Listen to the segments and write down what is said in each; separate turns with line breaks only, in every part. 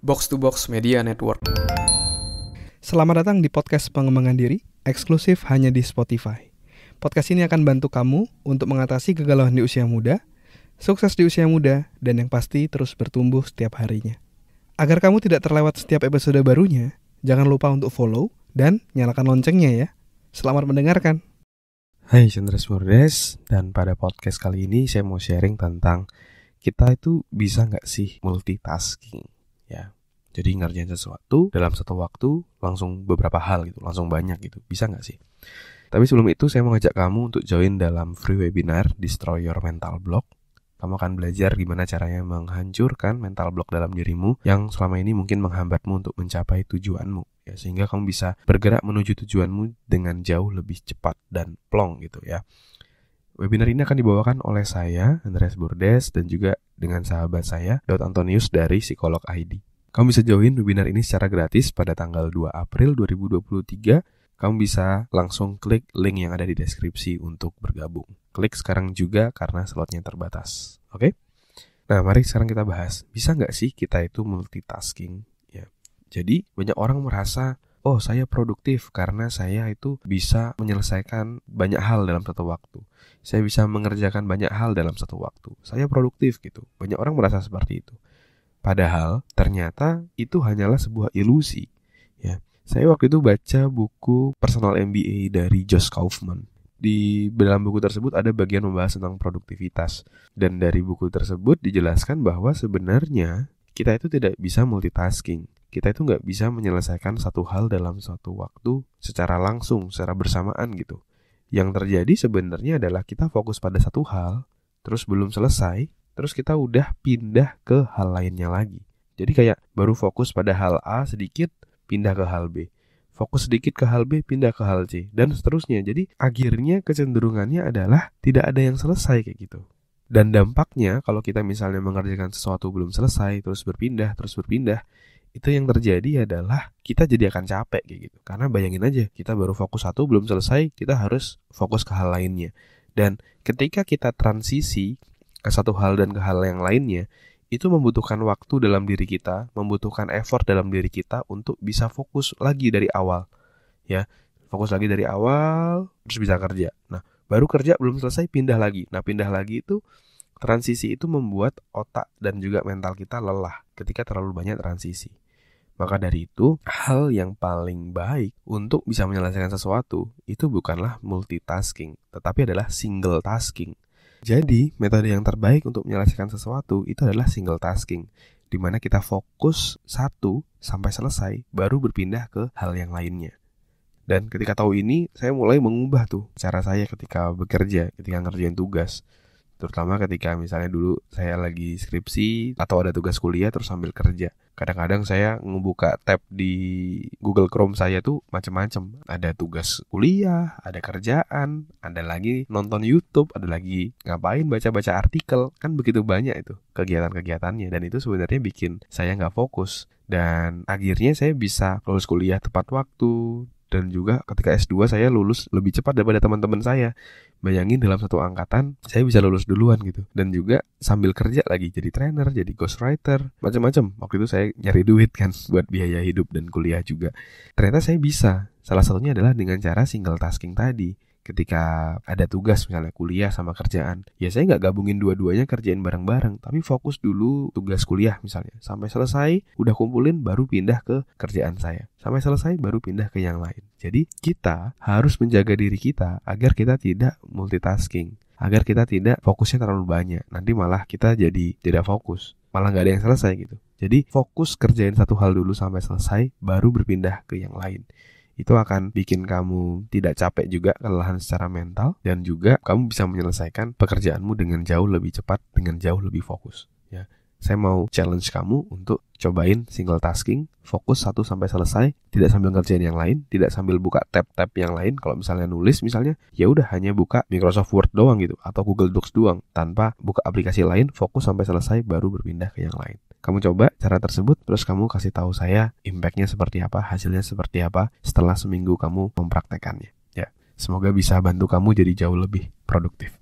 Box to Box Media Network.
Selamat datang di podcast pengembangan diri, eksklusif hanya di Spotify. Podcast ini akan bantu kamu untuk mengatasi kegalauan di usia muda, sukses di usia muda, dan yang pasti terus bertumbuh setiap harinya. Agar kamu tidak terlewat setiap episode barunya, jangan lupa untuk follow dan nyalakan loncengnya ya. Selamat mendengarkan.
Hai, Chandra Smurdes, dan pada podcast kali ini saya mau sharing tentang kita itu bisa nggak sih multitasking, ya. Jadi ngerjain sesuatu dalam satu waktu langsung beberapa hal gitu, langsung banyak gitu, bisa nggak sih? Tapi sebelum itu saya mau ngajak kamu untuk join dalam free webinar Destroy Your Mental Block. Kamu akan belajar gimana caranya menghancurkan mental block dalam dirimu yang selama ini mungkin menghambatmu untuk mencapai tujuanmu, ya, sehingga kamu bisa bergerak menuju tujuanmu dengan jauh lebih cepat dan plong gitu ya. Webinar ini akan dibawakan oleh saya, Andreas Burdes, dan juga dengan sahabat saya, Daud Antonius dari Psikolog ID. Kamu bisa join webinar ini secara gratis pada tanggal 2 April 2023. Kamu bisa langsung klik link yang ada di deskripsi untuk bergabung. Klik sekarang juga karena slotnya terbatas. Oke? Nah, mari sekarang kita bahas. Bisa nggak sih kita itu multitasking? Ya. Jadi, banyak orang merasa, oh saya produktif karena saya itu bisa menyelesaikan banyak hal dalam satu waktu. Saya bisa mengerjakan banyak hal dalam satu waktu. Saya produktif gitu. Banyak orang merasa seperti itu. Padahal ternyata itu hanyalah sebuah ilusi. Ya, saya waktu itu baca buku Personal MBA dari Josh Kaufman. Di dalam buku tersebut ada bagian membahas tentang produktivitas. Dan dari buku tersebut dijelaskan bahwa sebenarnya kita itu tidak bisa multitasking. Kita itu nggak bisa menyelesaikan satu hal dalam suatu waktu secara langsung, secara bersamaan gitu. Yang terjadi sebenarnya adalah kita fokus pada satu hal, terus belum selesai, terus kita udah pindah ke hal lainnya lagi. Jadi kayak baru fokus pada hal A sedikit, pindah ke hal B. Fokus sedikit ke hal B, pindah ke hal C. Dan seterusnya. Jadi akhirnya kecenderungannya adalah tidak ada yang selesai kayak gitu. Dan dampaknya kalau kita misalnya mengerjakan sesuatu belum selesai, terus berpindah, itu yang terjadi adalah kita jadi akan capek kayak gitu. Karena bayangin aja, kita baru fokus satu, belum selesai, kita harus fokus ke hal lainnya. Dan ketika kita transisi ke satu hal dan ke hal yang lainnya, itu membutuhkan waktu dalam diri kita, membutuhkan effort dalam diri kita untuk bisa fokus lagi dari awal. Ya, fokus lagi dari awal, terus bisa kerja. Nah, baru kerja belum selesai, pindah lagi. Nah, pindah lagi itu, transisi itu membuat otak dan juga mental kita lelah ketika terlalu banyak transisi. Maka dari itu, hal yang paling baik untuk bisa menyelesaikan sesuatu itu bukanlah multitasking, tetapi adalah single tasking. Jadi, metode yang terbaik untuk menyelesaikan sesuatu itu adalah single tasking, di mana kita fokus satu sampai selesai, baru berpindah ke hal yang lainnya. Dan ketika tahu ini, saya mulai mengubah tuh cara saya ketika bekerja, ketika ngerjain tugas. Terutama ketika misalnya dulu saya lagi skripsi atau ada tugas kuliah terus sambil kerja. Kadang-kadang saya ngebuka tab di Google Chrome saya tuh macam-macam. Ada tugas kuliah, ada kerjaan, ada lagi nonton YouTube, ada lagi ngapain baca-baca artikel. Kan begitu banyak itu kegiatan-kegiatannya. Dan itu sebenarnya bikin saya nggak fokus. Dan akhirnya saya bisa lulus kuliah tepat waktu. Dan juga ketika S2 saya lulus lebih cepat daripada teman-teman saya. Bayangin dalam satu angkatan saya bisa lulus duluan gitu. Dan juga sambil kerja lagi jadi trainer, jadi ghostwriter, macam-macam. Waktu itu saya nyari duit kan buat biaya hidup dan kuliah juga. Ternyata saya bisa. Salah satunya adalah dengan cara single tasking tadi. Ketika ada tugas misalnya kuliah sama kerjaan, ya saya nggak gabungin dua-duanya kerjain bareng-bareng, tapi fokus dulu tugas kuliah misalnya. Sampai selesai, udah kumpulin, baru pindah ke kerjaan saya. Sampai selesai, baru pindah ke yang lain. Jadi kita harus menjaga diri kita agar kita tidak multitasking, agar kita tidak fokusnya terlalu banyak. Nanti malah kita jadi tidak fokus, malah nggak ada yang selesai gitu. Jadi fokus kerjain satu hal dulu sampai selesai, baru berpindah ke yang lain. Itu akan bikin kamu tidak capek juga, kelelahan secara mental, dan juga kamu bisa menyelesaikan pekerjaanmu dengan jauh lebih cepat, dengan jauh lebih fokus. Ya, saya mau challenge kamu untuk cobain single tasking, fokus satu sampai selesai, tidak sambil ngerjain yang lain, tidak sambil buka tab-tab yang lain. Kalau misalnya nulis misalnya, ya udah hanya buka Microsoft Word doang gitu, atau Google Docs doang, tanpa buka aplikasi lain, fokus sampai selesai, baru berpindah ke yang lain. Kamu coba cara tersebut, terus kamu kasih tahu saya impact-nya seperti apa, hasilnya seperti apa setelah seminggu kamu mempraktekannya. Ya, semoga bisa bantu kamu jadi jauh lebih produktif.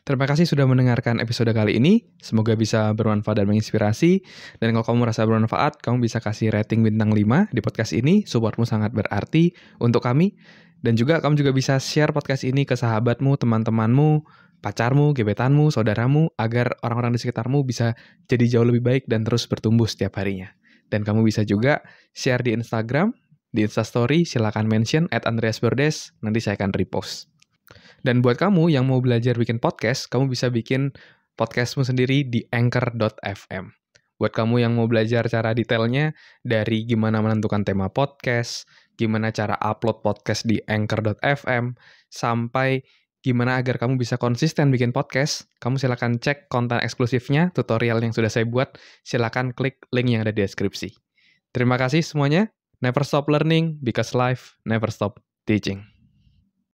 Terima kasih sudah mendengarkan episode kali ini. Semoga bisa bermanfaat dan menginspirasi. Dan kalau kamu merasa bermanfaat, kamu bisa kasih rating bintang 5 di podcast ini. Supportmu sangat berarti untuk kami. Dan juga kamu juga bisa share podcast ini ke sahabatmu, teman-temanmu, pacarmu, gebetanmu, saudaramu, agar orang-orang di sekitarmu bisa jadi jauh lebih baik dan terus bertumbuh setiap harinya. Dan kamu bisa juga share di Instagram, di Instastory, silakan mention @andreasberdes, nanti saya akan repost. Dan buat kamu yang mau belajar bikin podcast, kamu bisa bikin podcastmu sendiri di anchor.fm. Buat kamu yang mau belajar cara detailnya, dari gimana menentukan tema podcast, gimana cara upload podcast di anchor.fm, sampai gimana agar kamu bisa konsisten bikin podcast, kamu silakan cek konten eksklusifnya, tutorial yang sudah saya buat, silakan klik link yang ada di deskripsi. Terima kasih semuanya. Never stop learning, because life never stop teaching.